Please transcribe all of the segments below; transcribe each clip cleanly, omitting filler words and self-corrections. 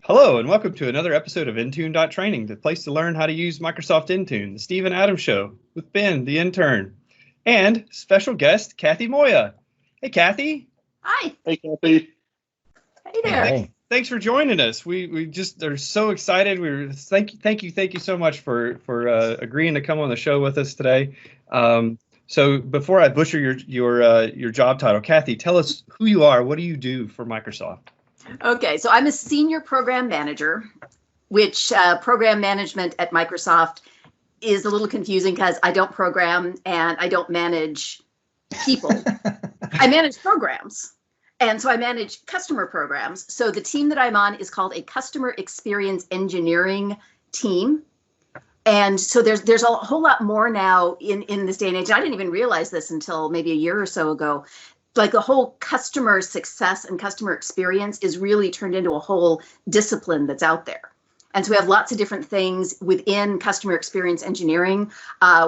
Hello, and welcome to another episode of Intune.training, the place to learn how to use Microsoft Intune, the Stephen Adams Show, with Ben, the intern, and special guest, Cathy Moya. Hey, Cathy. Hi. Hey, Cathy. Hey there. Hey, thanks for joining us. We just are so excited. Thank you so much for agreeing to come on the show with us today. So before I butcher your job title, Cathy, tell us who you are. What do you do for Microsoft? Okay, so I'm a senior program manager, which program management at Microsoft is a little confusing because I don't program and I don't manage people. I manage programs. And so I manage customer programs. So the team that I'm on is called a customer experience engineering team. And so there's a whole lot more now in this day and age. I didn't even realize this until maybe a year or so ago. Like the whole customer success and customer experience is really turned into a whole discipline that's out there. And so we have lots of different things within customer experience engineering.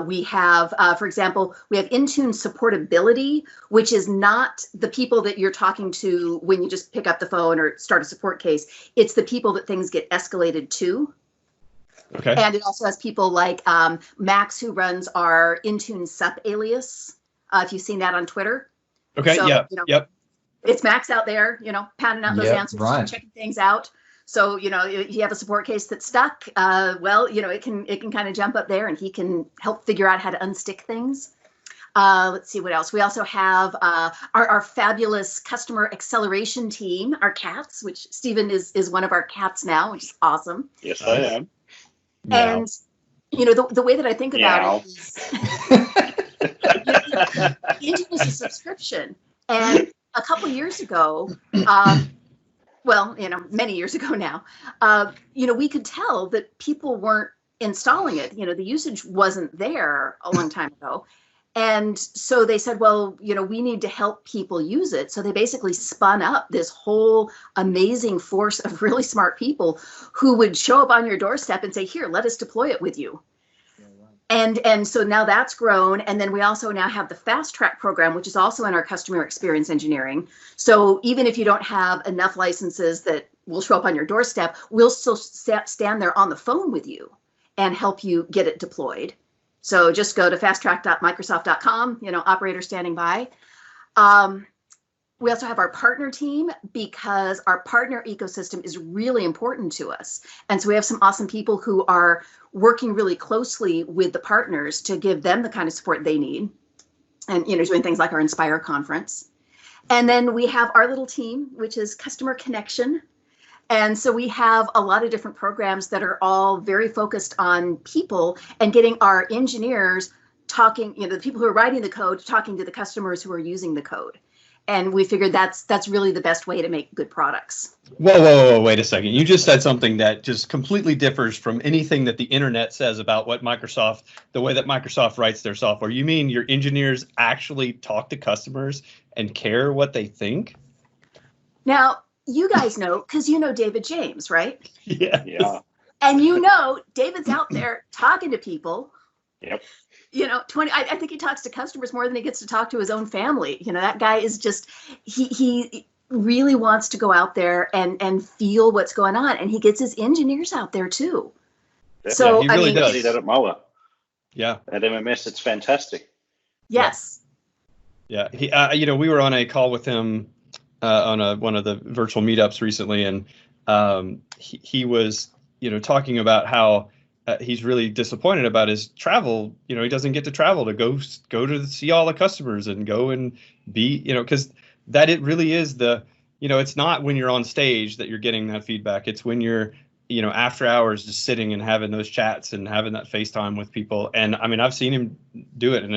We have, for example, we have Intune supportability, which is not the people that you're talking to when you just pick up the phone or start a support case. It's the people that things get escalated to. Okay. And it also has people like Max, who runs our Intune sup alias, if you've seen that on Twitter. Okay, so, yeah, yep. It's Max out there, pounding out those answers, right. checking things out. So, if you have a support case that's stuck, it can kind of jump up there and he can help figure out how to unstick things. Let's see what else. We also have our fabulous customer acceleration team, our cats, which Stephen is one of our cats now, which is awesome. Yes, I am. And, the way that I think about it is Intune is a subscription. And a couple years ago, many years ago now, we could tell that people weren't installing it. The usage wasn't there a long time ago. And so they said, well, we need to help people use it. So they basically spun up this whole amazing force of really smart people who would show up on your doorstep and say, here, let us deploy it with you. And so now that's grown. And then we also now have the fast track program, which is also in our customer experience engineering. So even if you don't have enough licenses that will show up on your doorstep, we'll still stand there on the phone with you and help you get it deployed. So just go to fasttrack.microsoft.com, operator standing by. We also have our partner team because our partner ecosystem is really important to us. And so we have some awesome people who are working really closely with the partners to give them the kind of support they need. And, doing things like our Inspire conference. And then we have our little team, which is Customer Connection. And so we have a lot of different programs that are all very focused on people and getting our engineers talking, the people who are writing the code, talking to the customers who are using the code. And we figured that's really the best way to make good products. Whoa, wait a second. You just said something that just completely differs from anything that the internet says about the way that Microsoft writes their software. You mean your engineers actually talk to customers and care what they think? Now, you guys know, because you know David James, right? Yeah. And David's out there talking to people. Yep. I think he talks to customers more than he gets to talk to his own family. That guy is just, he really wants to go out there and feel what's going on. And he gets his engineers out there too. So he really does. I see that at Moa. Yeah. At MMS, it's fantastic. Yes. Yeah. He, we were on a call with him on one of the virtual meetups recently, and he was, talking about how he's really disappointed about his travel. He doesn't get to travel to go to see all the customers and go and be, because that it really is it's not when you're on stage that you're getting that feedback. It's when you're, after hours just sitting and having those chats and having that FaceTime with people. And I mean, I've seen him do it, and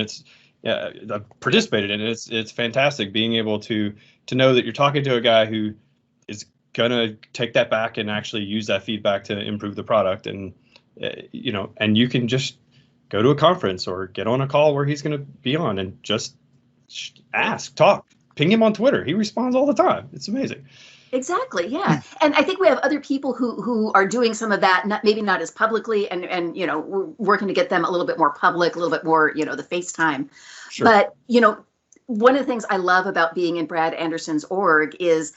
I've participated in it. It's fantastic being able to know that you're talking to a guy who is going to take that back and actually use that feedback to improve the product. And and you can just go to a conference or get on a call where he's going to be on and just talk, ping him on Twitter. He responds all the time. It's amazing. Exactly. Yeah. And I think we have other people who are doing some of that, maybe not as publicly, and we're working to get them a little bit more public, a little bit more, the FaceTime. Sure. But, one of the things I love about being in Brad Anderson's org is,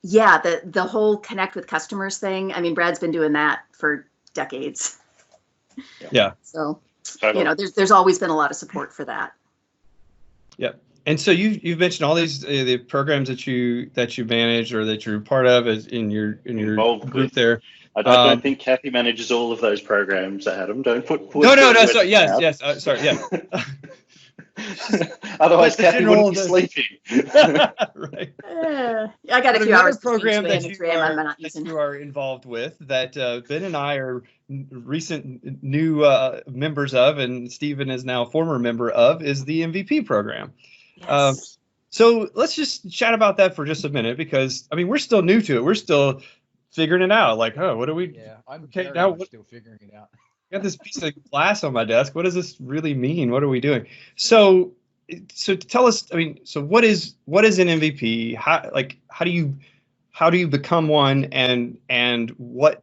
yeah, the whole connect with customers thing. I mean, Brad's been doing that for decades. Yeah. So, Totally. there's always been a lot of support for that. Yep. And so you've mentioned all these the programs that you manage or that you're part of in your Involved group with. there. I don't think Cathy manages all of those programs, Adam. Don't put No. Sorry. Yes. Sorry. Yeah. Otherwise, But the Cathy wouldn't be general- sleeping. Right. I got a few Another hours program between 2 that and 3 I'm not that using. you are involved with that Ben and I are recent new members of, and Stephen is now a former member of, is the MVP program. Yes. So let's just chat about that for just a minute, because I mean we're still new to it. We're still figuring it out. Like, oh, what do we? Yeah, I'm Okay, very now much still figuring it out. got this piece of glass on my desk. What does this really mean? What are we doing? So tell us. I mean, so what is an MVP? How do you become one? And what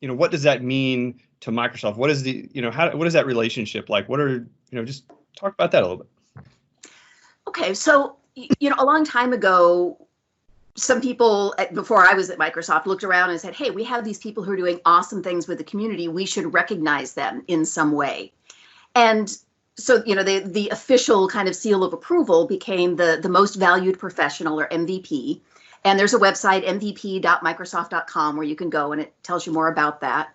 does that mean to Microsoft? What is what is that relationship like? What are just talk about that a little bit. Okay, so a long time ago, some people, before I was at Microsoft, looked around and said, hey, we have these people who are doing awesome things with the community. We should recognize them in some way. And so, the official kind of seal of approval became the most valued professional, or MVP. And there's a website, mvp.microsoft.com, where you can go and it tells you more about that.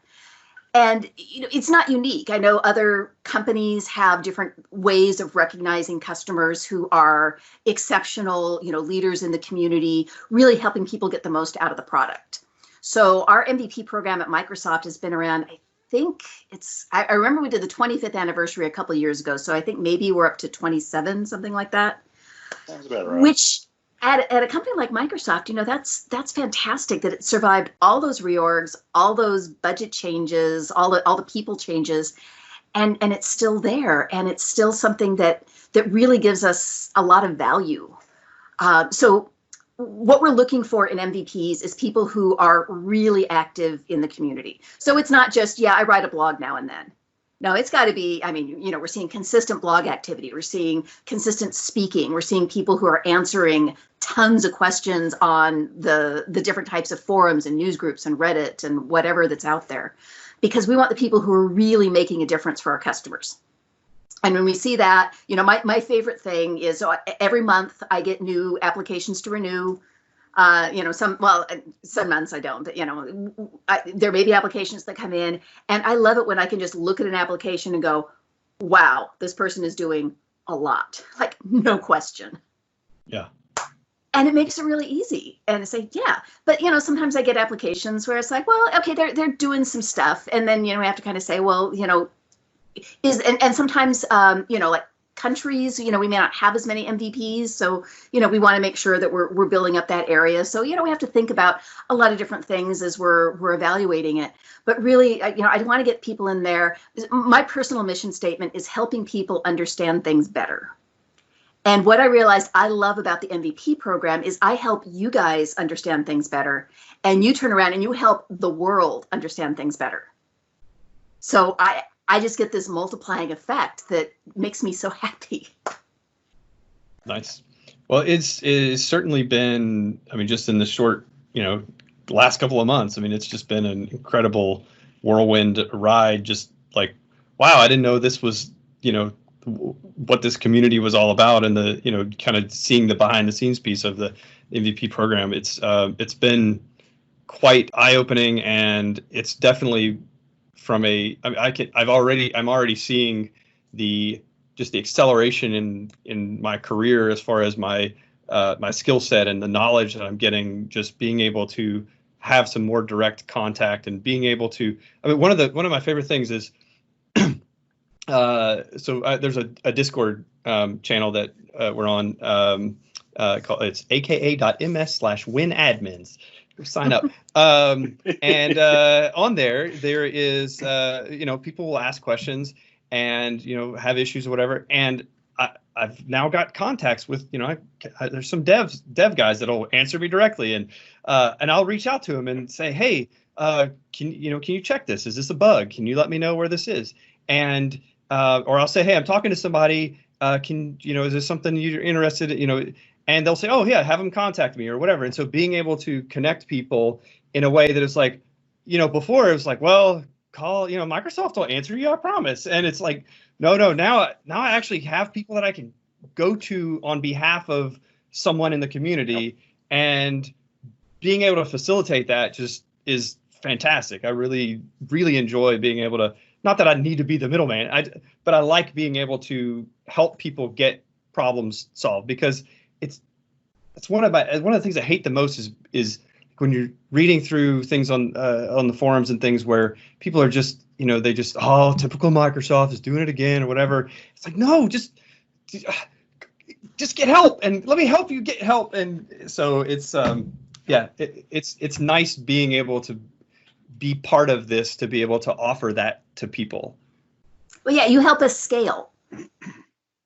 And it's not unique. I know other companies have different ways of recognizing customers who are exceptional, leaders in the community, really helping people get the most out of the product. So our MVP program at Microsoft has been around, I think I remember we did the 25th anniversary a couple of years ago. So I think maybe we're up to 27, something like that. Sounds about right. Which at a company like Microsoft, that's fantastic that it survived all those reorgs, all those budget changes, all the people changes, and it's still there, and it's still something that really gives us a lot of value. So what we're looking for in MVPs is people who are really active in the community. So it's not just, I write a blog now and then. No, it's got to be, we're seeing consistent blog activity. We're seeing consistent speaking. We're seeing people who are answering tons of questions on the different types of forums and news groups and Reddit and whatever that's out there, because we want the people who are really making a difference for our customers. And when we see that, my favorite thing is every month I get new applications to renew. Some months I don't, but there may be applications that come in, and I love it when I can just look at an application and go, wow, this person is doing a lot, like no question. Yeah. And it makes it really easy. And I say, yeah, but sometimes I get applications where it's like, well, okay, they're doing some stuff, and then we have to kind of say, well, and sometimes like countries, we may not have as many MVPs, so we want to make sure that we're building up that area. So we have to think about a lot of different things as we're evaluating it. But really, I want to get people in there. My personal mission statement is helping people understand things better. And what I realized I love about the MVP program is I help you guys understand things better, and you turn around and you help the world understand things better. So I just get this multiplying effect that makes me so happy. Nice. Well, it's certainly been, just in the short, last couple of months, it's just been an incredible whirlwind ride. Just like, wow, I didn't know this was, what this community was all about, and the, kind of seeing the behind the scenes piece of the MVP program. It's been quite eye-opening, and it's definitely from I'm already seeing the acceleration in my career as far as my my skill set and the knowledge that I'm getting, just being able to have some more direct contact and being able to, one of my favorite things is there's a Discord channel that we're on, called, it's aka.ms/winadmins. Sign up. And on there is, people will ask questions and, have issues or whatever. And I've now got contacts with, there's some dev guys that'll answer me directly, and I'll reach out to them and say, hey, can you check this? Is this a bug? Can you let me know where this is? And or I'll say, hey, I'm talking to somebody. Is this something you're interested in? and they'll say, oh yeah, have them contact me or whatever. And so being able to connect people in a way that is like, before it was like, well, call, Microsoft will answer you, I promise. And it's like, no, now I actually have people that I can go to on behalf of someone in the community, and being able to facilitate that just is fantastic. I really, really enjoy being able to, not that I need to be the middleman, but I like being able to help people get problems solved, because it's one of the things I hate the most is when you're reading through things on the forums and things where people are just, they just, oh, typical Microsoft is doing it again or whatever. It's like, no, just get help, and let me help you get help. And so it's it's nice being able to be part of this, to be able to offer that to people. Well, yeah, you help us scale,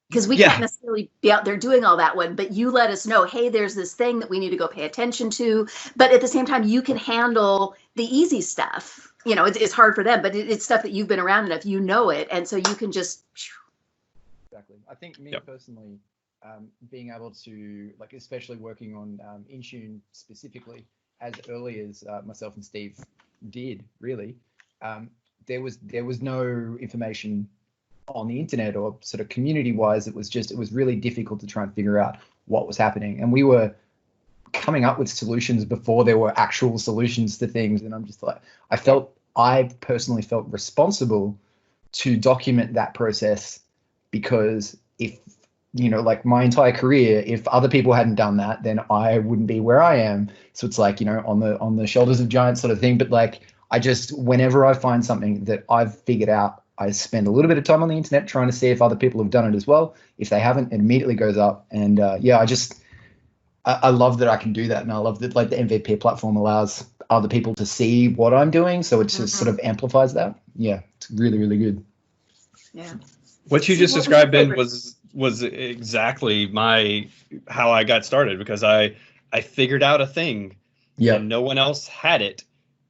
because we can't necessarily be out there doing all that one, but you let us know, hey, there's this thing that we need to go pay attention to. But at the same time, you can handle the easy stuff. It's hard for them, but it's stuff that you've been around enough, it. And so you can just. Exactly. I think me personally, being able to, like, especially working on Intune specifically, as early as myself and Steve did, really, there was no information on the internet or sort of community-wise. It was really difficult to try and figure out what was happening, and we were coming up with solutions before there were actual solutions to things. And I'm just like, I personally felt responsible to document that process, because if like my entire career, if other people hadn't done that, then I wouldn't be where I am. So it's like, on the shoulders of giants sort of thing. But like, whenever I find something that I've figured out, I spend a little bit of time on the internet trying to see if other people have done it as well. If they haven't, it immediately goes up. And I love that I can do that. And I love that, like, the MVP platform allows other people to see what I'm doing. So it just sort of amplifies that. Yeah, it's really, really good. Yeah. What you just described, Ben, was exactly how I got started, because I figured out a thing and no one else had it.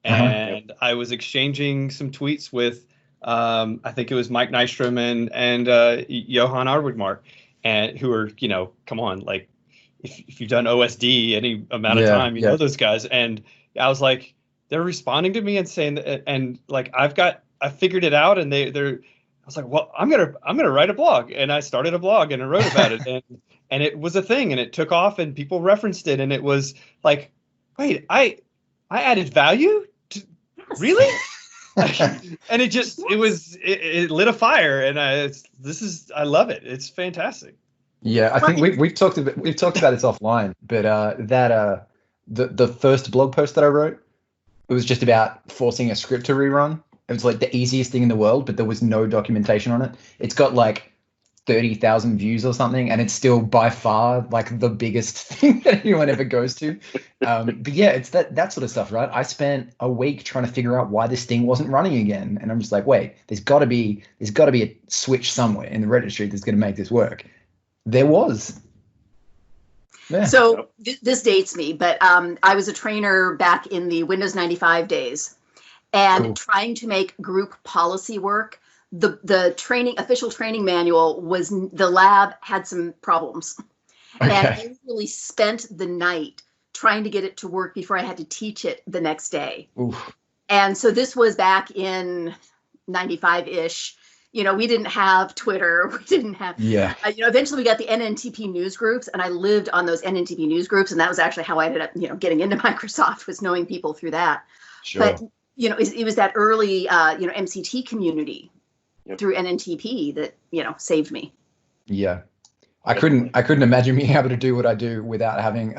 And I was exchanging some tweets with, I think it was Mike Nystrom and Johan Arwigmark, and who are, come on, like, if you've done OSD any amount of time, you know those guys. And I was like, they're responding to me and saying that, and like, I figured it out, and I was like, well, I'm gonna write a blog, and I started a blog and I wrote about it, and it was a thing, and it took off, and people referenced it, and it was like, wait, I added value to, really? And it lit a fire, and I love it. It's fantastic. Yeah, I think we've talked about this offline, but the first blog post that I wrote, it was just about forcing a script to rerun. It was like the easiest thing in the world, but there was no documentation on it. It's got like 30,000 views or something, and it's still by far like the biggest thing that anyone ever goes to. But yeah, it's that sort of stuff, right? I spent a week trying to figure out why this thing wasn't running again, and I'm just like, wait, there's got to be a switch somewhere in the registry that's going to make this work. There was. Yeah. So this dates me, but I was a trainer back in the Windows 95 days, and trying to make group policy work. The official training manual the lab had some problems, and I really spent the night trying to get it to work before I had to teach it the next day. Oof. And so this was back in 95-ish. We didn't have Twitter. We didn't have, eventually we got the NNTP news groups, and I lived on those NNTP news groups. And that was actually how I ended up, getting into Microsoft, was knowing people through that. Sure. But, it was that early, MCT community through NNTP that, saved me. Yeah. I couldn't imagine being able to do what I do without having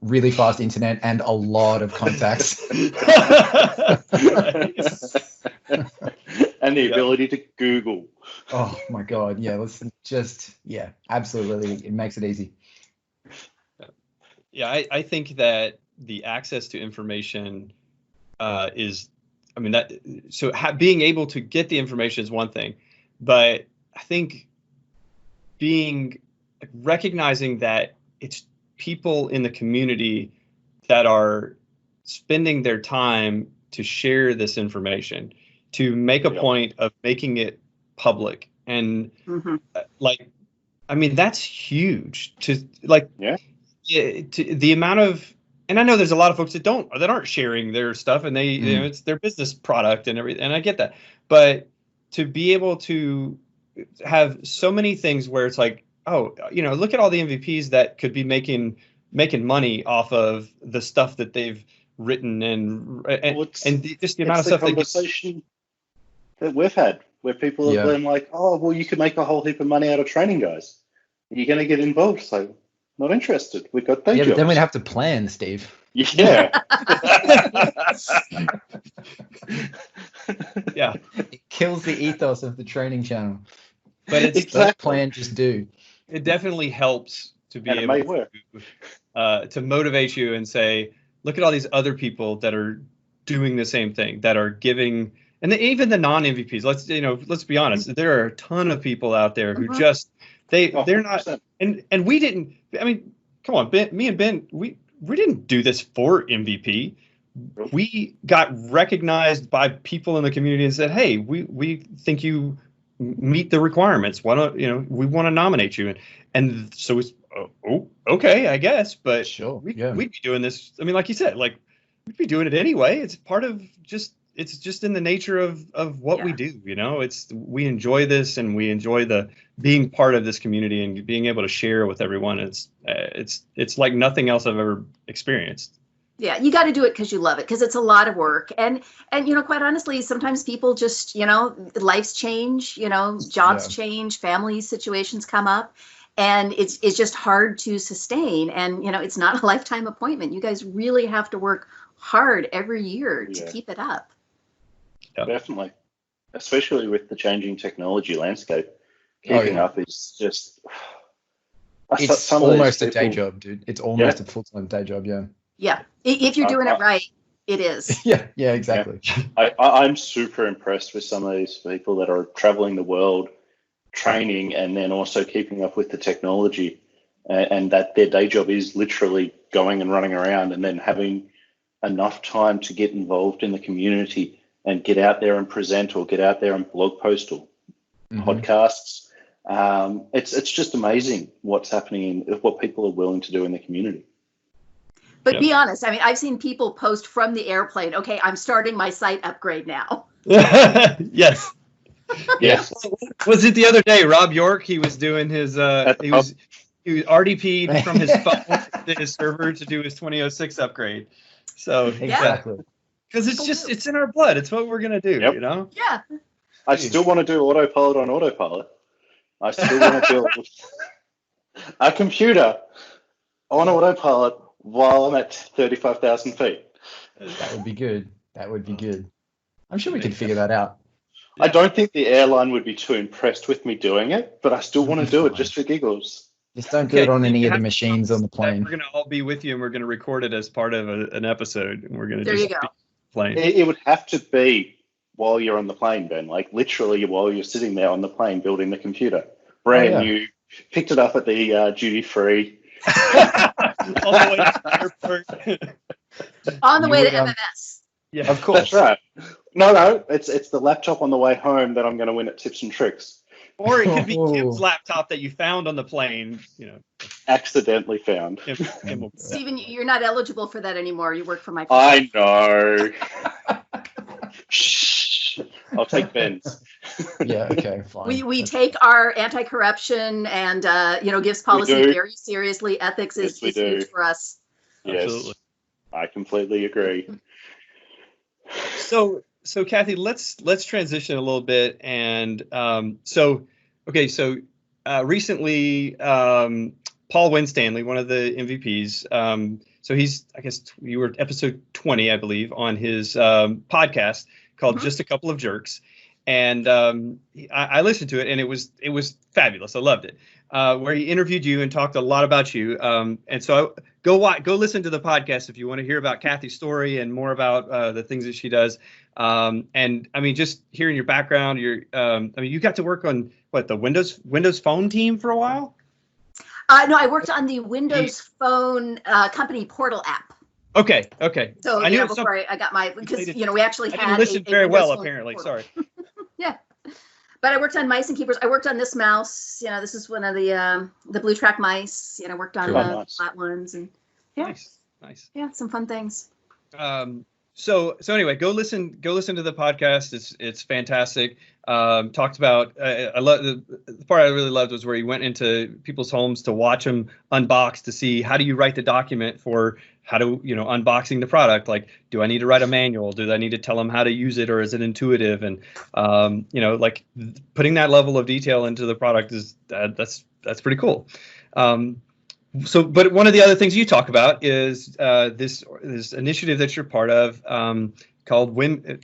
really fast internet and a lot of contacts. And the ability to Google. Oh my God. Yeah. Absolutely. It makes it easy. Yeah. I think that the access to information being able to get the information is one thing, but I think recognizing that it's people in the community that are spending their time to share this information, to make a point of making it public. And that's huge. the amount of, and I know there's a lot of folks that aren't sharing their stuff, and they you know, it's their business product and everything, and I get that, but to be able to have so many things where it's like, oh, you know, look at all the MVPs that could be making money off of the stuff that they've written, and just the amount of stuff. Conversation that we've had where people have been like, oh, well, you could make a whole heap of money out of training guys. Are you going to get involved? So, not interested. We've got day jobs. But then we'd have to plan, Steve. Yeah. Yeah. It kills the ethos of the training channel. But it's exactly. Plan, just do. It definitely helps to be able to motivate you and say, look at all these other people that are doing the same thing, that are giving, and even the non-MVPs. Let's be honest. There are a ton of people out there who just they're not, and we didn't. I mean, come on, me and Ben, we didn't do this for MVP. We got recognized by people in the community and said, hey, we think you meet the requirements. Why don't, we want to nominate you. And so it's, okay, I guess, but sure, we'd be doing this. I mean, like you said, like we'd be doing it anyway. It's part of it's just in the nature of what we do, we enjoy this, and we enjoy the being part of this community and being able to share with everyone. It's like nothing else I've ever experienced. Yeah, you got to do it because you love it, because it's a lot of work. And quite honestly, sometimes people just, lives change, jobs change, family situations come up, and it's just hard to sustain. And, it's not a lifetime appointment. You guys really have to work hard every year to keep it up. Yep. Definitely, especially with the changing technology landscape. Keeping up is just... It's almost a day job, dude. It's almost a full-time day job, Yeah, if you're doing it right, it is. Yeah, exactly. I'm super impressed with some of these people that are traveling the world, training, and then also keeping up with the technology, and that their day job is literally going and running around, and then having enough time to get involved in the community and get out there and present, or get out there and blog post, or podcasts. It's just amazing what's happening, what people are willing to do in the community. But be honest, I mean, I've seen people post from the airplane, okay, I'm starting my site upgrade now. Yes. Yes. Was it the other day, Rob York, he was doing his, he was RDP'd from his phone to his server to do his 2006 upgrade. So exactly. Because it's in our blood. It's what we're going to do, Yeah. I still want to do autopilot on autopilot. I still want to build a computer on autopilot while I'm at 35,000 feet. That would be good. I'm sure we can figure that out. I don't think the airline would be too impressed with me doing it, but I still want to do it just for giggles. Just don't do it on any of the machines on the plane. We're going to all be with you, and we're going to record it as part of an episode. And we're going to there you go. Plane. It would have to be while you're on the plane, Ben. Like literally while you're sitting there on the plane building the computer. Brand new. Picked it up at the duty free. On the way to the airport. On the way to MMS. Yeah, of course. That's right. No, it's the laptop on the way home that I'm going to win at Tips and Tricks. Or it could be Kim's laptop that you found on the plane, Accidentally found. Stephen, you're not eligible for that anymore. You work for Microsoft. I know. Shh. I'll take Ben's. Yeah, okay, fine. We take our anti-corruption and GIFs policy very seriously. Ethics is huge for us. Yes, absolutely. I completely agree. So Cathy, let's transition a little bit, and recently Paul Winstanley, one of the MVPs, so he's, I guess you were episode 20, I believe, on his podcast called Just a Couple of Jerks, and I listened to it, and it was fabulous. I loved it, where he interviewed you and talked a lot about you, and so go listen to the podcast if you want to hear about Cathy's story and more about the things that she does. And I mean, just hearing your background, you got to work on the Windows Phone team for a while. No, I worked on the Windows Phone company portal app. Okay. So before I got my, because we actually had. I didn't listen very well, apparently. Sorry. Yeah, But I worked on mice and keyboards. I worked on this mouse. This is one of the Blue Track mice. Worked on the flat ones, and Nice. Yeah, some fun things. So anyway, go listen to the podcast. It's fantastic. Talked about I love the part I really loved was where he went into people's homes to watch them unbox to see how do you write the document for how to unboxing the product. Like, do I need to write a manual? Do I need to tell them how to use it, or is it intuitive? And like putting that level of detail into the product is that's pretty cool. But one of the other things you talk about is this initiative that you're part of called I'm going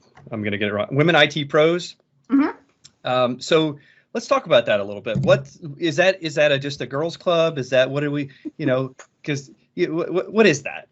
to get it wrong. WomenITPros. Mm-hmm. So let's talk about that a little bit. What is that? Is that just a girls' club? Is that what do we? Because what is that?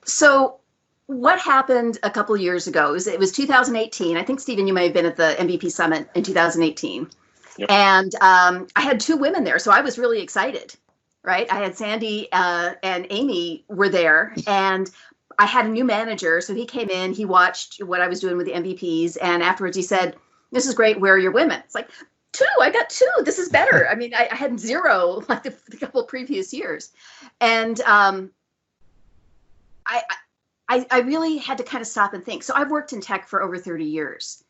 So what happened a couple of years ago it was 2018. I think, Stephen, you may have been at the MVP Summit in 2018. Yep. And I had 2 women there, so I was really excited. Right. I had Sandy and Amy were there, and I had a new manager. So he came in, he watched what I was doing with the MVPs. And afterwards he said, "This is great. Where are your women?" It's like, 2, I got 2. This is better. I mean, I had 0 like the couple previous years. And I really had to kind of stop and think. So I've worked in tech for over 30 years.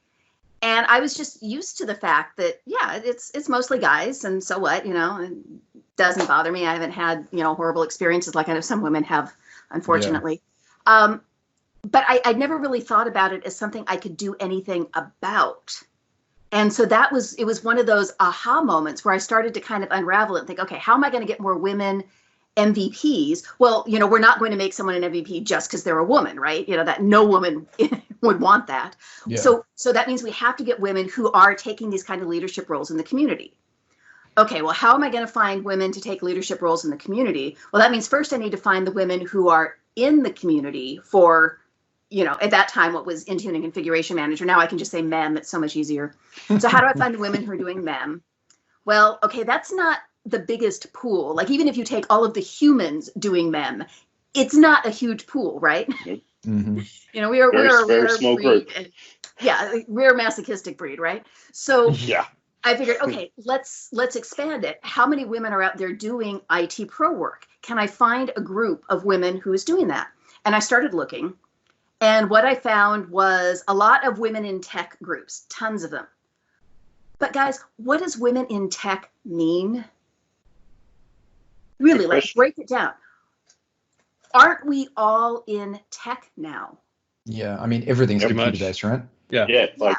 And I was just used to the fact that, yeah, it's mostly guys. And so what, it doesn't bother me. I haven't had, horrible experiences like I know some women have, unfortunately. Yeah. But I never really thought about it as something I could do anything about. And so it was one of those aha moments where I started to kind of unravel it and think, okay, how am I going to get more women MVPs? Well, we're not going to make someone an MVP just because they're a woman, right? That no woman would want that. Yeah. So that means we have to get women who are taking these kind of leadership roles in the community. Okay, well, how am I going to find women to take leadership roles in the community? Well, that means first I need to find the women who are in the community for, at that time, what was Intune and Configuration Manager. Now I can just say MEM. It's so much easier. So how do I find the women who are doing MEM? Well, okay, that's not the biggest pool. Like, even if you take all of the humans doing MEM, it's not a huge pool, right? Mm-hmm. We're a very rare small breed. group. Rare masochistic breed, right? So yeah. I figured, okay, let's expand it. How many women are out there doing IT pro work? Can I find a group of women who is doing that? And I started looking, and what I found was a lot of women in tech groups, tons of them. But guys, what does women in tech mean? Really, like, break it down. Aren't we all in tech now? Yeah, I mean, everything's computer-based, right? Yeah. Yeah, like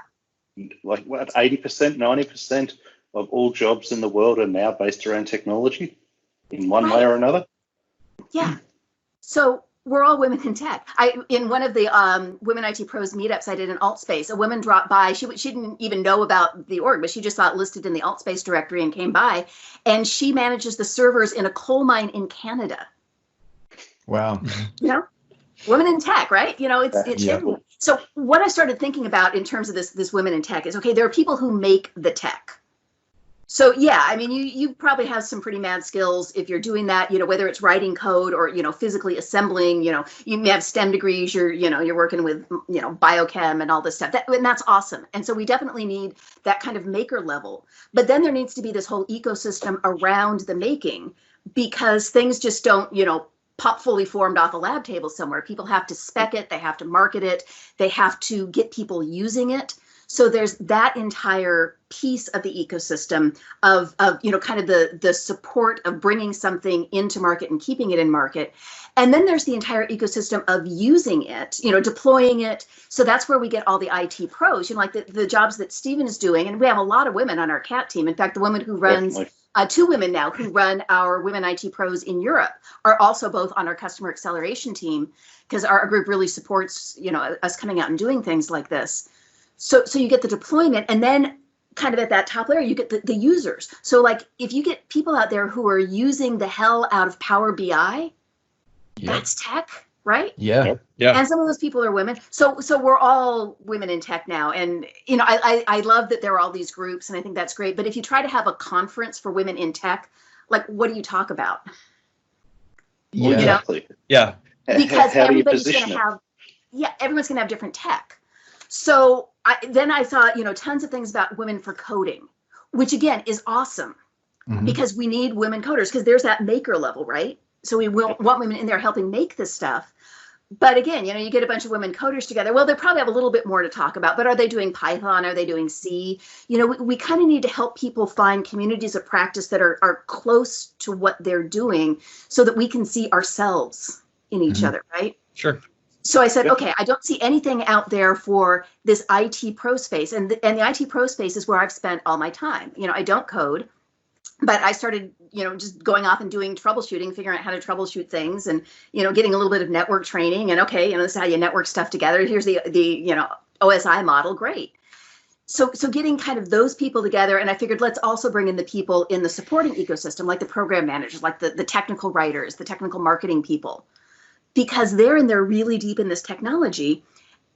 what, 80%, 90% of all jobs in the world are now based around technology in one way or another. Yeah. So we're all women in tech. In one of the WomenITPros meetups I did in AltSpace, a woman dropped by. She didn't even know about the org, but she just saw it listed in the AltSpace directory and came by. And she manages the servers in a coal mine in Canada. Wow. Women in tech, right? It's hidden. So what I started thinking about in terms of this women in tech is, okay, there are people who make the tech. So yeah, I mean, you probably have some pretty mad skills if you're doing that, whether it's writing code or, physically assembling, you may have STEM degrees, you're working with, biochem and all this stuff. And that's awesome. And so we definitely need that kind of maker level. But then there needs to be this whole ecosystem around the making, because things just don't, pop fully formed off a lab table somewhere. People have to spec it, they have to market it, they have to get people using it. So there's that entire piece of the ecosystem of kind of the support of bringing something into market and keeping it in market. And then there's the entire ecosystem of using it, deploying it. So that's where we get all the IT pros, like the jobs that Stephen is doing. And we have a lot of women on our CAT team. In fact, the woman who runs, 2 women now who run our WomenITPros in Europe are also both on our customer acceleration team, because our group really supports, us coming out and doing things like this. So you get the deployment, and then kind of at that top layer, you get the users. So like, if you get people out there who are using the hell out of Power BI, that's tech, right? Yeah. And some of those people are women. So we're all women in tech now. And, I love that there are all these groups, and I think that's great. But if you try to have a conference for women in tech, like, what do you talk about? Yeah. Exactly. Yeah. Because how everybody's going to have, everyone's going to have different tech. So then I saw, tons of things about women for coding, which again is awesome because we need women coders because there's that maker level, right? So we want women in there helping make this stuff. But again, you get a bunch of women coders together. Well, they probably have a little bit more to talk about, but are they doing Python? Are they doing C? We kind of need to help people find communities of practice that are close to what they're doing so that we can see ourselves in each other, right? Sure. So I said, okay, I don't see anything out there for this IT pro space. And the IT pro space is where I've spent all my time. I don't code, but I started, just going off and doing troubleshooting, figuring out how to troubleshoot things and, getting a little bit of network training and okay, this is how you network stuff together. Here's the OSI model. Great. So getting kind of those people together. And I figured let's also bring in the people in the supporting ecosystem, like the program managers, like the technical writers, the technical marketing people, because they're in there really deep in this technology.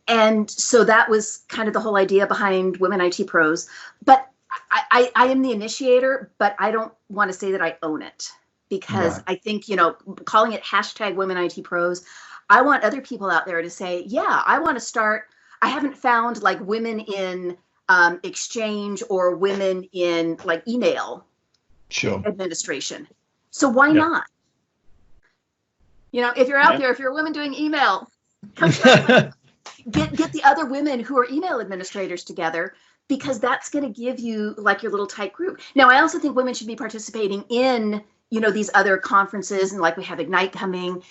And so that was kind of the whole idea behind Women IT Pros. But I am the initiator, but I don't want to say that I own it because I think, calling it hashtag Women IT Pros, I want other people out there to say, yeah, I want to start. I haven't found like women in Exchange or women in like email administration. So why not? If you're out there, if you're a woman doing email, come get the other women who are email administrators together, because that's going to give you like your little tight group. Now, I also think women should be participating in, these other conferences, and like we have Ignite coming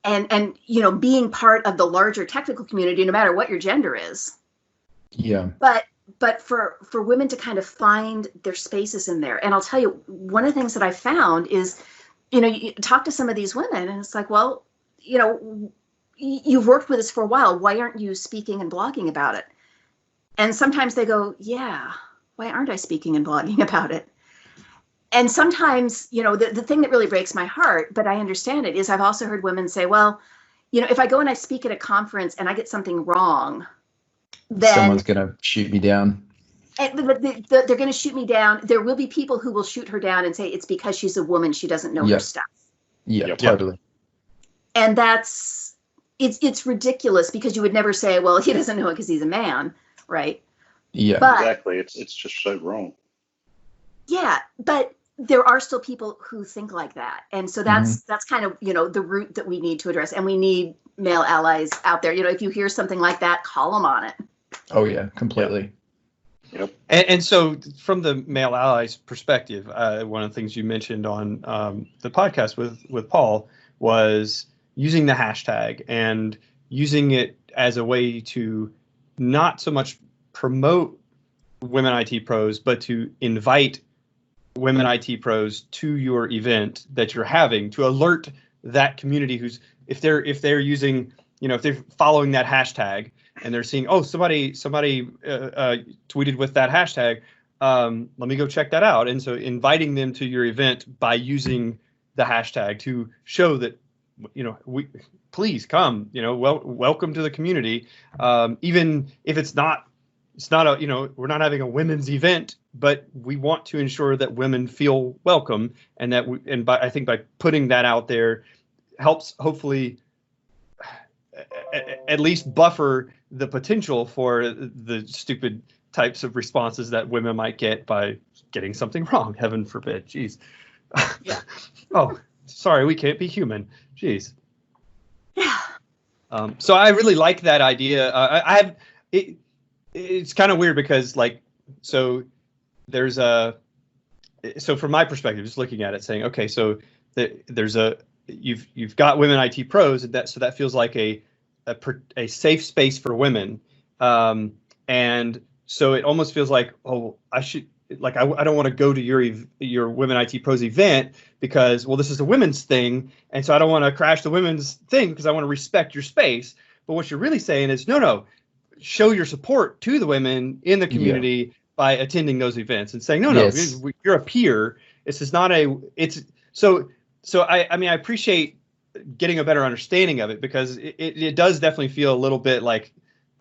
and being part of the larger technical community, no matter what your gender is. Yeah. But for women to kind of find their spaces in there. And I'll tell you, one of the things that I found is, you talk to some of these women and it's like, well, you've worked with us for a while. Why aren't you speaking and blogging about it? And sometimes they go, yeah, why aren't I speaking and blogging about it? And sometimes, the thing that really breaks my heart, but I understand it, is I've also heard women say, well, if I go and I speak at a conference and I get something wrong, then someone's going to shoot me down. They're going to shoot me down. There will be people who will shoot her down and say it's because she's a woman. She doesn't know her stuff. Yeah, totally. And it's ridiculous because you would never say, well, he doesn't know it because he's a man. Right. Yeah, but, exactly. It's just so wrong. Yeah, but there are still people who think like that, and so that's kind of the root that we need to address, and we need male allies out there. If you hear something like that, call them on it. Oh yeah, completely. Yep. And so from the male allies perspective, one of the things you mentioned on the podcast with Paul was using the hashtag and using it as a way to not so much promote Women IT Pros, but to invite Women IT Pros to your event that you're having, to alert that community who's, if they're using, if they're following that hashtag and they're seeing, oh, somebody tweeted with that hashtag, let me go check that out. And so inviting them to your event by using the hashtag to show that, please come, welcome to the community. Even if it's not a, we're not having a women's event, but we want to ensure that women feel welcome, and that I think by putting that out there helps hopefully at least buffer the potential for the stupid types of responses that women might get by getting something wrong. Heaven forbid. Jeez. Yeah. Oh, sorry, we can't be human. Jeez. Yeah. So I really like that idea. It's kind of weird because so from my perspective, just looking at it, saying, okay, so you've got Women IT Pros, and so that feels like a safe space for women, and so it almost feels like, oh, I should, I don't want to go to your Women IT Pros event because, well, this is a women's thing, and so I don't want to crash the women's thing because I want to respect your space. But what you're really saying is, no, show your support to the women in the community by attending those events and saying, no, you're a peer. This is not so I mean, I appreciate getting a better understanding of it, because it does definitely feel a little bit like,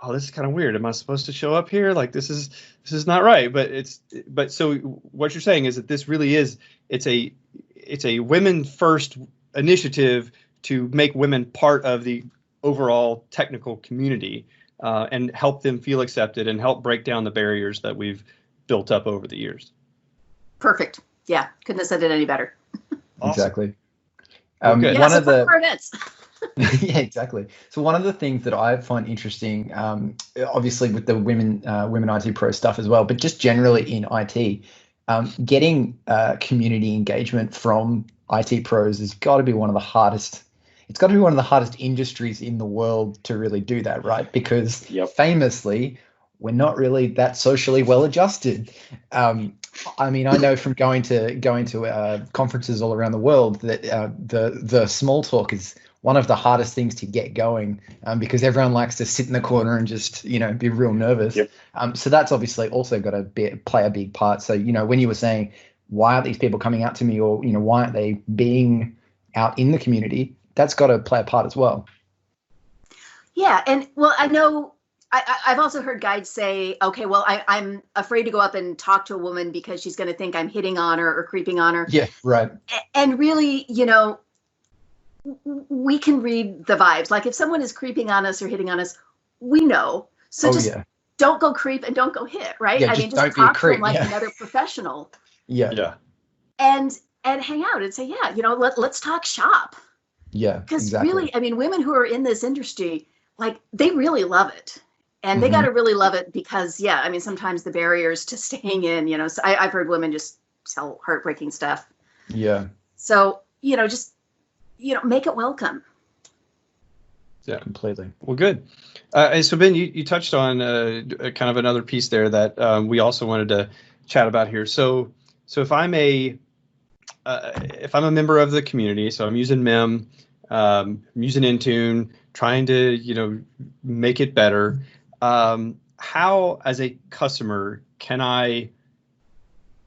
oh, this is kind of weird. Am I supposed to show up here? Like, this is not right. But so what you're saying is that this really is, it's a women first initiative to make women part of the overall technical community. and help them feel accepted and help break down the barriers that we've built up over the years. Perfect. Yeah, couldn't have said it any better. Awesome. Exactly. Good. Yeah, so for events. Yeah, exactly. So one of the things that I find interesting, obviously with the women IT pro stuff as well, but just generally in IT, getting community engagement from IT pros has got to be one of the hardest. It's got to be one of the hardest industries in the world to really do that, right? Because famously, we're not really that socially well adjusted. I mean, I know from going to conferences all around the world that the small talk is one of the hardest things to get going, because everyone likes to sit in the corner and just, be real nervous. Yep. So that's obviously also got to play a big part. So, when you were saying, why aren't these people coming out to me, or, why aren't they being out in the community? That's got to play a part as well. Yeah. And well, I know I've also heard guides say, okay, well, I'm afraid to go up and talk to a woman because she's going to think I'm hitting on her or creeping on her. Yeah, right. And really, we can read the vibes. Like if someone is creeping on us or hitting on us, we know. So don't go creep and don't go hit, right? Yeah, I mean, just talk to them like another professional. Yeah. Yeah. And hang out and say, yeah, let's talk shop. Yeah, because really, I mean, women who are in this industry, like they really love it. And they got to really love it because, I mean, sometimes the barriers to staying in, so I've heard women just tell heartbreaking stuff. Yeah. So, just, make it welcome. Yeah, completely. Well, good. And so, Ben, you touched on kind of another piece there that we also wanted to chat about here. So if I'm a member of the community, so I'm using MEM, I'm using Intune, trying to make it better. How, as a customer, can I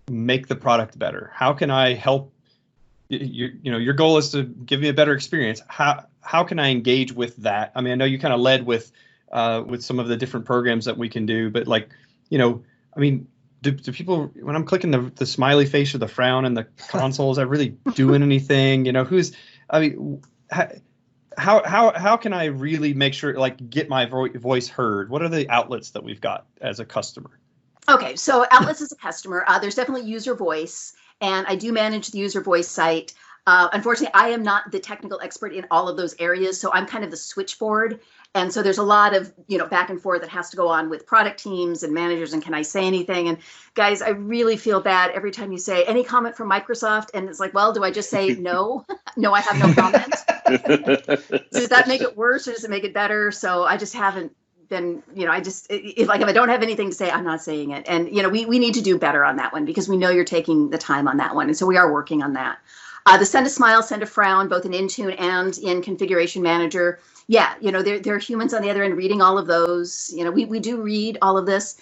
make the product better? How can I help? Your goal is to give me a better experience. How can I engage with that? I mean, I know you kind of led with some of the different programs that we can do, but I mean, do people, when I'm clicking the smiley face or the frown in the console, is that really doing anything? How can I really make sure, get my voice heard? What are the outlets that we've got as a customer? Okay, so outlets as a customer, there's definitely user voice, and I do manage the user voice site. Unfortunately, I am not the technical expert in all of those areas, so I'm kind of the switchboard. And so there's a lot of, back and forth that has to go on with product teams and managers, and can I say anything? And guys, I really feel bad every time you say any comment from Microsoft, and it's like, well, do I just say no? No, I have no comment. Does that make it worse or does it make it better? So I just haven't been, if I don't have anything to say, I'm not saying it. And, we need to do better on that one because we know you're taking the time on that one. And so we are working on that. The send a smile, send a frown, both in Intune and in Configuration Manager. Yeah, there are humans on the other end reading all of those. We do read all of this,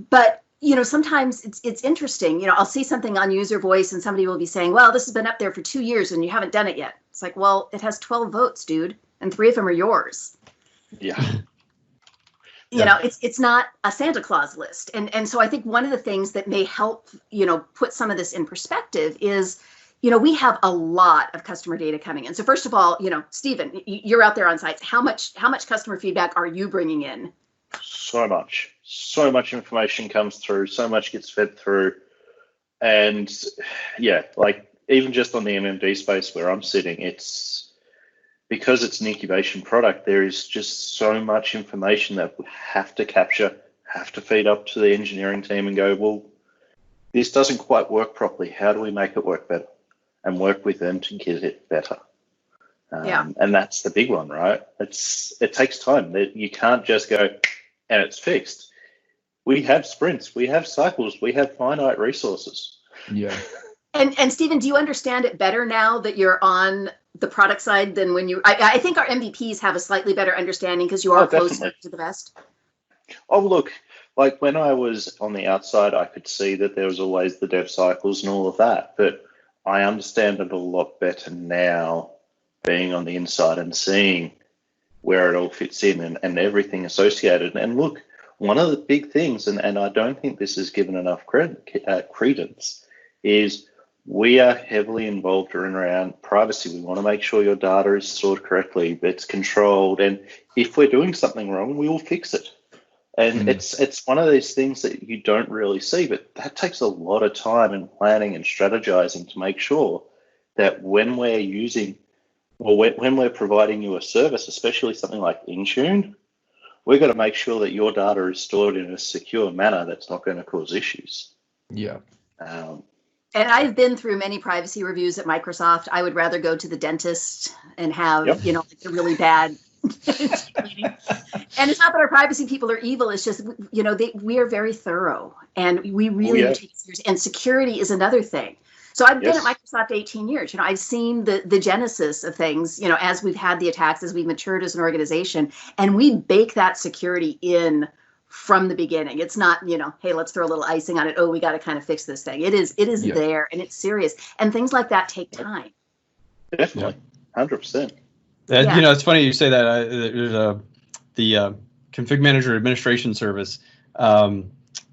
but sometimes it's interesting. I'll see something on user voice and somebody will be saying, well, this has been up there for 2 years and you haven't done it yet. It's like, well, it has 12 votes, dude, and 3 of them are yours. Yeah. It's not a Santa Claus list. And so I think one of the things that may help, put some of this in perspective is, we have a lot of customer data coming in. So first of all, Stephen, you're out there on sites. How much customer feedback are you bringing in? So much information comes through. So much gets fed through. And even just on the MMD space where I'm sitting, it's because it's an incubation product, there is just so much information that we have to capture, have to feed up to the engineering team and go, well, this doesn't quite work properly. How do we make it work better? And work with them to get it better. And that's the big one, right? It takes time. You can't just go and it's fixed. We have sprints, we have cycles, we have finite resources. Yeah. And Stephen, do you understand it better now that you're on the product side than when I think our MVPs have a slightly better understanding because you are closer to the best. Oh, look, like when I was on the outside, I could see that there was always the dev cycles and all of that, but I understand it a lot better now being on the inside and seeing where it all fits in and everything associated. And look, one of the big things, and I don't think this is given enough credence, is we are heavily involved around privacy. We want to make sure your data is stored correctly, it's controlled, and if we're doing something wrong, we will fix it. And it's one of these things that you don't really see, but that takes a lot of time and planning and strategizing to make sure that when we're using, or when we're providing you a service, especially something like Intune, we've got to make sure that your data is stored in a secure manner that's not going to cause issues. Yeah. And I've been through many privacy reviews at Microsoft. I would rather go to the dentist and have, like a really bad meeting. And it's not that our privacy people are evil. It's just, we are very thorough and we really take it seriously. And security is another thing. So I've been at Microsoft 18 years. I've seen the genesis of things, as we've had the attacks, as we've matured as an organization, and we bake that security in from the beginning. It's not, hey, let's throw a little icing on it. Oh, we got to kind of fix this thing. It is there, and it's serious. And things like that take time. Definitely, 100%. It's funny you say that. There's the ConfigMgr administration service.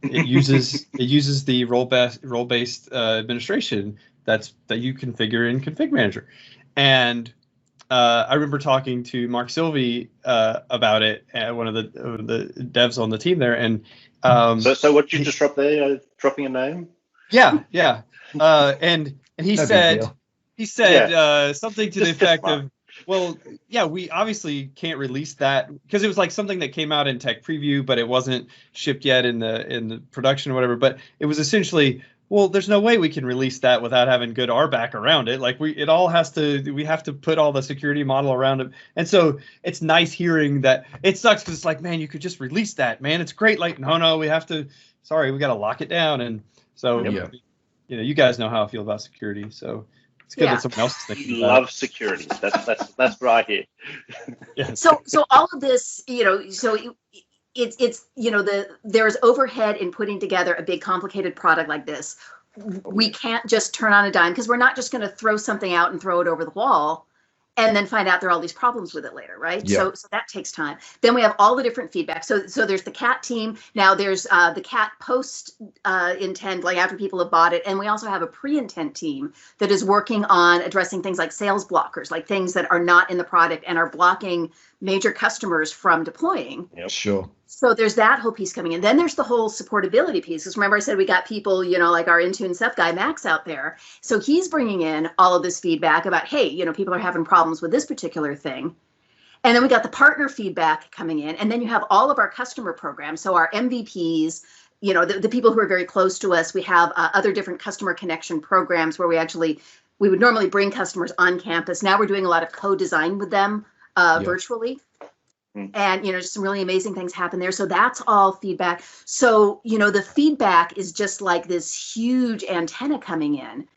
It uses the role-based administration that you configure in ConfigMgr, and I remember talking to Mark Silvey about it, one of the devs on the team there, and so what you just dropped there, dropping a name? Yeah, and he said something to the effect of, well, yeah, we obviously can't release that because it was like something that came out in tech preview, but it wasn't shipped yet in the production or whatever. But it was essentially, well, there's no way we can release that without having good RBAC around it. Like we have to put all the security model around it. And so it's nice hearing that. It sucks because it's like, man, you could just release that, man. It's great. Like, no, we have to. Sorry, we got to lock it down. And so, you guys know how I feel about security. So it's good that someone else is thinking about it. Love security. That's right here. So all of this, it's there's overhead in putting together a big complicated product like this. We can't just turn on a dime because we're not just going to throw something out and throw it over the wall and then find out there are all these problems with it later, right? Yeah. So that takes time. Then we have all the different feedback. So there's the CAT team. Now there's the CAT post intent, like after people have bought it. And we also have a pre-intent team that is working on addressing things like sales blockers, like things that are not in the product and are blocking major customers from deploying. Yep. Sure. So there's that whole piece coming in. Then there's the whole supportability piece. Because remember I said we got people, like our Intune Ceph guy, Max, out there. So he's bringing in all of this feedback about, hey, people are having problems with this particular thing. And then we got the partner feedback coming in. And then you have all of our customer programs. So our MVPs, the people who are very close to us. We have other different customer connection programs where we would normally bring customers on campus. Now we're doing a lot of co-design with them virtually. And, just some really amazing things happen there. So that's all feedback. So, the feedback is just like this huge antenna coming in.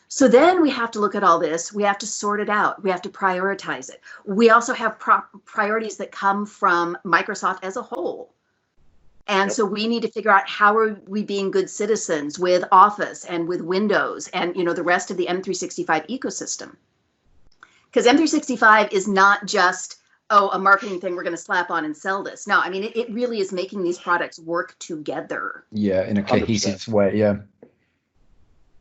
So then we have to look at all this. We have to sort it out. We have to prioritize it. We also have priorities that come from Microsoft as a whole. And so we need to figure out how are we being good citizens with Office and with Windows and, the rest of the M365 ecosystem. Because M365 is not just a marketing thing we're going to slap on and sell this. No, I mean, it really is making these products work together. Yeah, in a cohesive 100%. way, yeah.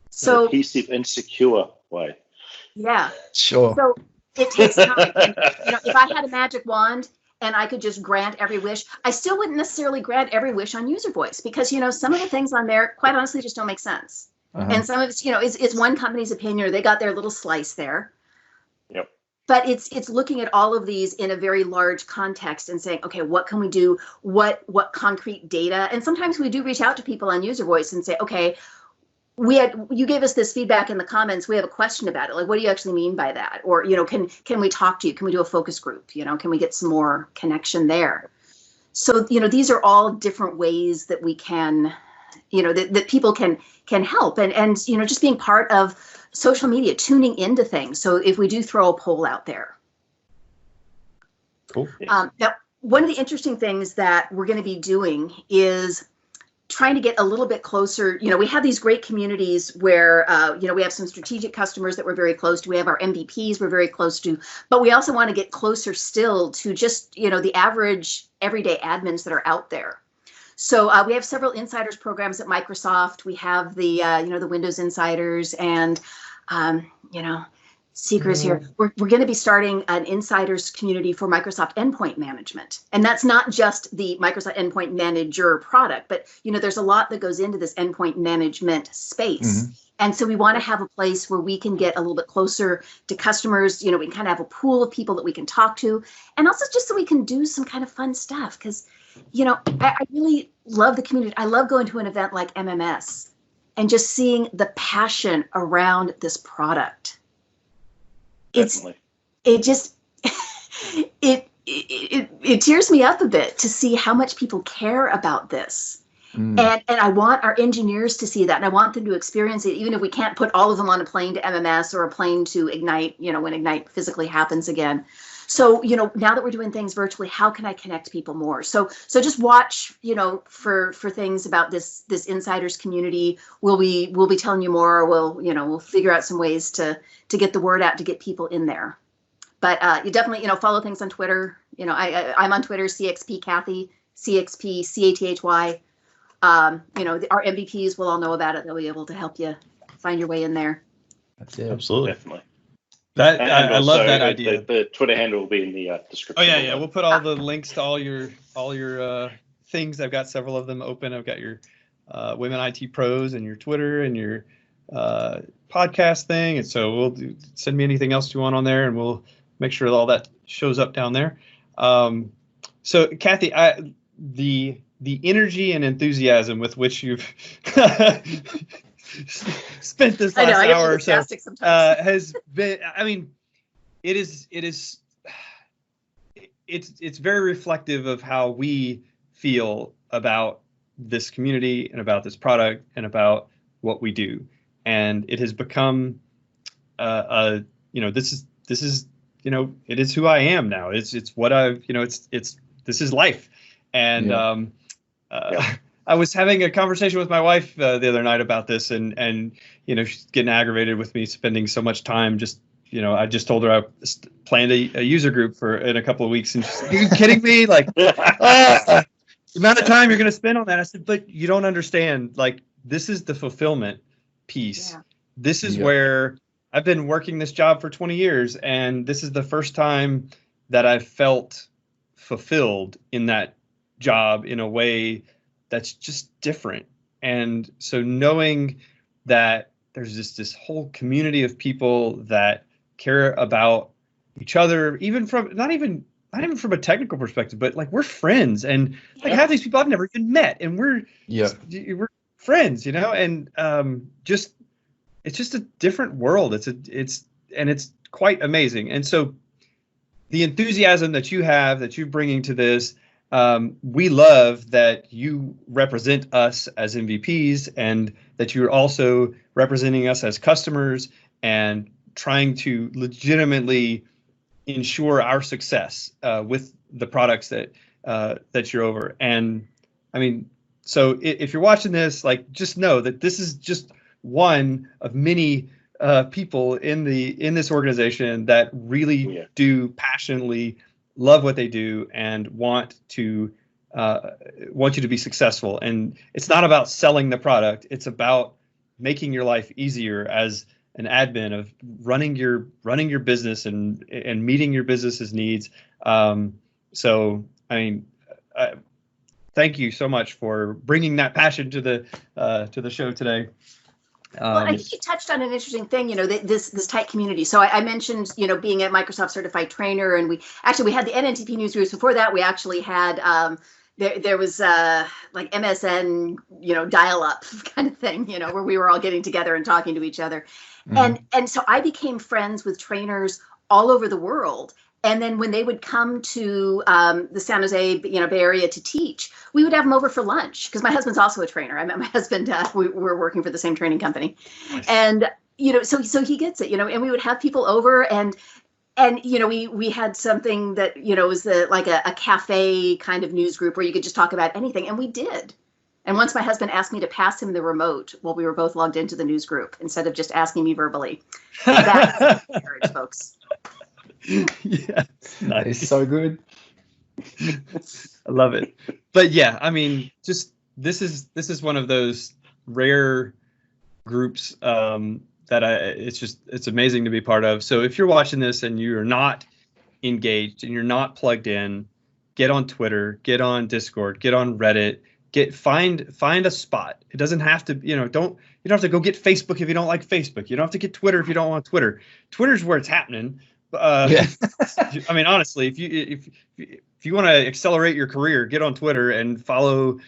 So cohesive and secure way. Yeah. Sure. So it takes time. If I had a magic wand and I could just grant every wish, I still wouldn't necessarily grant every wish on user voice because, some of the things on there, quite honestly, just don't make sense. And some of it's, it's one company's opinion or they got their little slice there. Yep. But it's looking at all of these in a very large context and saying, okay, what can we do? What concrete data? And sometimes we do reach out to people on user voice and say, okay, you gave us this feedback in the comments. We have a question about it. Like, what do you actually mean by that? Or, can we talk to you? Can we do a focus group? Can we get some more connection there? So, these are all different ways that we can, that people can help and just being part of social media, tuning into things. So if we do throw a poll out there. Cool. Now, one of the interesting things that we're going to be doing is trying to get a little bit closer. We have these great communities where, we have some strategic customers that we're very close to. We have our MVPs we're very close to, but we also want to get closer still to just, the average everyday admins that are out there. So we have several insiders programs at Microsoft. We have the the Windows Insiders, and secrets here. We're going to be starting an insiders community for Microsoft Endpoint Management, and that's not just the Microsoft Endpoint Manager product, but there's a lot that goes into this endpoint management space. Mm-hmm. And so we want to have a place where we can get a little bit closer to customers. We can kind of have a pool of people that we can talk to, and also just so we can do some kind of fun stuff. Because, I really love the community. I love going to an event like MMS and just seeing the passion around this product. Definitely. It tears me up a bit to see how much people care about this. And I want our engineers to see that, and I want them to experience it, even if we can't put all of them on a plane to MMS or a plane to Ignite, when Ignite physically happens again. So, now that we're doing things virtually, how can I connect people more? So just watch, for things about this insiders community. We'll be telling you more. We'll figure out some ways to get the word out, to get people in there. But you definitely, follow things on Twitter. I'm on Twitter, CXP Cathy, CXP CATHY. Our MVPs will all know about it. They'll be able to help you find your way in there. That's it. Absolutely. Definitely. I love that idea. The Twitter handle will be in the description. Oh yeah. We'll put all the links to all your things. I've got several of them open. I've got your WomenITPros and your Twitter and your podcast thing. And so send me anything else you want on there, and we'll make sure that all that shows up down there. So Cathy, the energy and enthusiasm with which you've spent this last hour or so has been, it's very reflective of how we feel about this community and about this product and about what we do. And it has become, it is who I am now. It's what I've, this is life. And, I was having a conversation with my wife the other night about this, and she's getting aggravated with me spending so much time. I just told her I planned a user group in a couple of weeks, and she's like, "Are you kidding me? Like, the amount of time you're going to spend on that." I said, "But you don't understand. Like, this is the fulfillment piece. Yeah. This is where I've been working this job for 20 years, and this is the first time that I've felt fulfilled in that job in a way that's just different." And so knowing that there's this whole community of people that care about each other, even from not even from a technical perspective, but like we're friends, and like half these people I've never even met, and we're friends, and it's just a different world. It's quite amazing. And so the enthusiasm that you're bringing to this, we love that you represent us as MVPs, and that you're also representing us as customers and trying to legitimately ensure our success with the products that you're over. And so if you're watching this, like, just know that this is just one of many people in this organization that really do passionately love what they do and want you to be successful. And it's not about selling the product. It's about making your life easier as an admin, of running your business and meeting your business's needs. Thank you so much for bringing that passion to the show today. Well, I think you touched on an interesting thing, this tight community. So I mentioned, being a Microsoft certified trainer, and we had the NNTP news groups. Before that, we actually had, there was like MSN, dial-up kind of thing, where we were all getting together and talking to each other. Mm-hmm. And so I became friends with trainers all over the world. And then when they would come to the San Jose, Bay Area to teach, we would have them over for lunch, because my husband's also a trainer. I met my husband. We were working for the same training company. Nice. And, so he gets it, and we would have people over, and we had something that, was like a cafe kind of news group where you could just talk about anything. And we did. And once my husband asked me to pass him the remote while we were both logged into the news group, instead of just asking me verbally. That's marriage, folks. Yes, nice. It's so good. I love it. But yeah, I mean, just this is one of those rare groups that it's amazing to be part of. So if you're watching this and you're not engaged and you're not plugged in, get on Twitter, get on Discord, get on Reddit, find a spot. It doesn't have to, you don't have to go get Facebook if you don't like Facebook. You don't have to get Twitter if you don't want Twitter. Twitter's where it's happening. I mean, honestly, if you want to accelerate your career, get on Twitter and follow.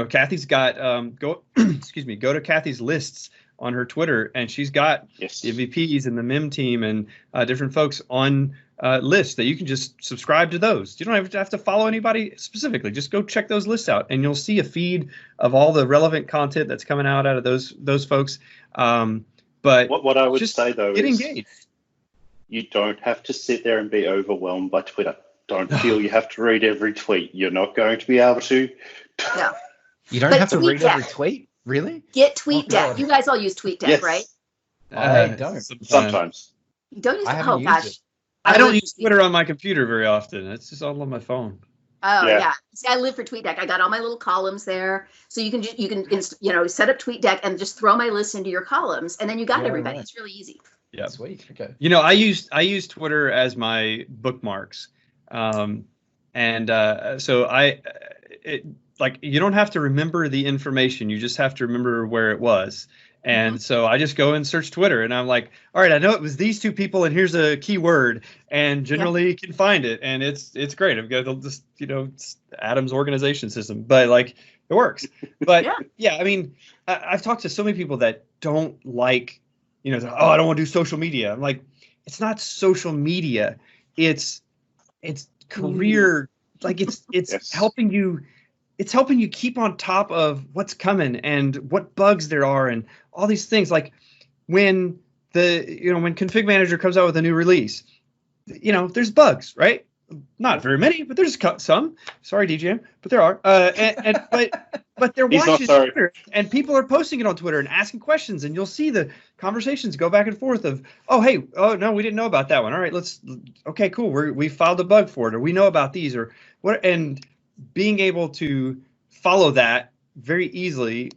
Cathy's got go to Cathy's lists on her Twitter, and she's got the MVPs and the MIM team and different folks on lists that you can just subscribe to those. You don't have to follow anybody specifically. Just go check those lists out, and you'll see a feed of all the relevant content that's coming out of those folks. But what I would say though get is engaged. You don't have to sit there and be overwhelmed by Twitter. Don't feel you have to read every tweet. You're not going to be able to. Yeah. You don't have to read every tweet? Really? Get TweetDeck. You guys all use TweetDeck, right? I don't. Sometimes. You don't use I haven't used it. I don't use Twitter on my computer very often. It's just all on my phone. Oh yeah. See, I live for TweetDeck. I got all my little columns there, so you can set up TweetDeck and just throw my list into your columns, and then you got everybody. Right. It's really easy. Yeah, sweet. Okay. I use Twitter as my bookmarks, so you don't have to remember the information. You just have to remember where it was. And so I just go and search Twitter, and I'm like, all right, I know it was these two people, and here's a keyword, and generally can find it, and it's great. I've got this, it's Adam's organization system, but it works. But I mean, I've talked to so many people that don't like, I don't want to do social media. I'm like, it's not social media, it's career, it's helping you. It's helping you keep on top of what's coming and what bugs there are and all these things. Like when when ConfigMgr comes out with a new release, there's bugs, right? Not very many, but there's some. Sorry, DJM, but there are. But they're watching Twitter, and people are posting it on Twitter and asking questions, and you'll see the conversations go back and forth of, oh no, we didn't know about that one. All right, okay, cool. We filed a bug for it, or we know about these, or what, and being able to follow that very easily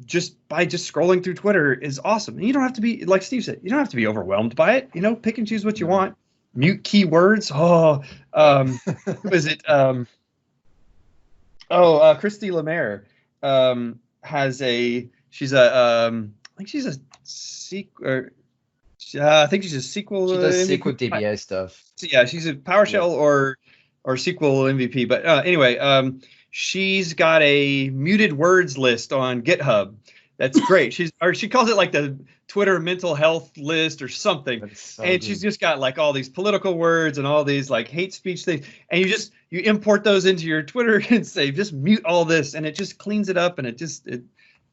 just by scrolling through Twitter is awesome. And you don't have to be, like Steve said, you don't have to be overwhelmed by it. Pick and choose what you want. Mute keywords. Who is it? Christy Lemaire has she's a I think she's a SQL. I think she's a SQL. She does SQL DBA stuff. So yeah, she's a PowerShell or SQL MVP. But anyway, she's got a muted words list on GitHub. That's great. She calls it like the Twitter mental health list or something. So and she's just got all these political words and all these hate speech things. And you import those into your Twitter and say, just mute all this. And it just cleans it up and it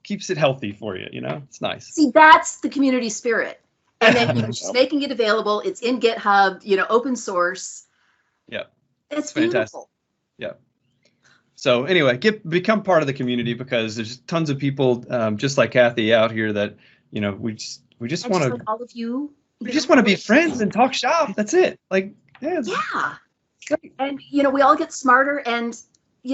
keeps it healthy for you. It's nice. See, that's the community spirit. And then you're just making it available. It's in GitHub, open source. Yeah. It's beautiful. Yeah. So anyway, become part of the community, because there's tons of people just like Cathy out here that we just want to. Like all of you. We just want to be friends and talk shop. That's it. Yeah. And we all get smarter, and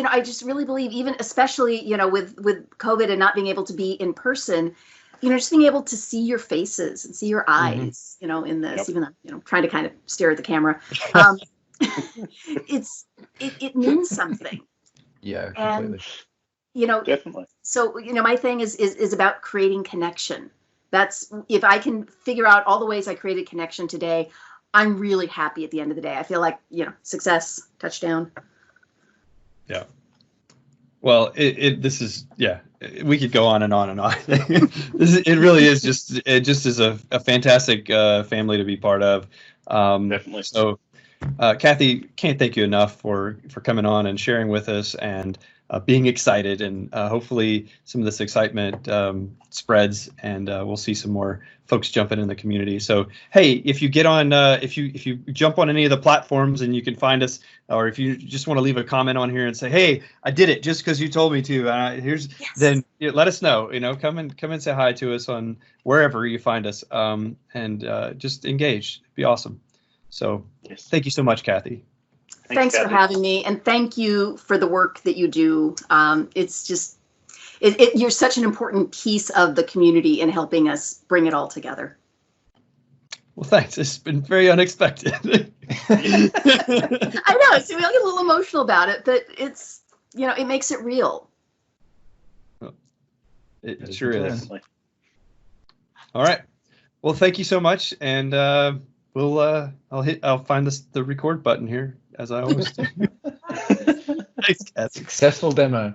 I just really believe, even especially with COVID and not being able to be in person, just being able to see your faces and see your eyes, in this, even though trying to kind of stare at the camera. It means something. Yeah, completely. And, definitely. So, my thing is about creating connection. That's, if I can figure out all the ways I created connection today, I'm really happy at the end of the day. I feel like, success, touchdown. Yeah. Well, this is, we could go on and on and on. It really is it just is a fantastic family to be part of. Definitely. So, Cathy, can't thank you enough for coming on and sharing with us and being excited, and hopefully some of this excitement spreads, and we'll see some more folks jumping in the community. So, hey, if you get on, if you jump on any of the platforms and you can find us, or if you just want to leave a comment on here and say, hey, I did it just because you told me to, then let us know. Come and say hi to us on wherever you find us, and just engage. It'd be awesome. So thank you so much, Cathy. Thanks for Cathy. having me, and thank you for the work that you do. It's just, you're such an important piece of the community in helping us bring it all together. Well, thanks. It's been very unexpected. I know. See, we all get a little emotional about it, but it's, it makes it real. It sure is. Definitely. All right. Well, thank you so much, and I'll find the record button here as I always do. Thanks, Cathy. Successful demo.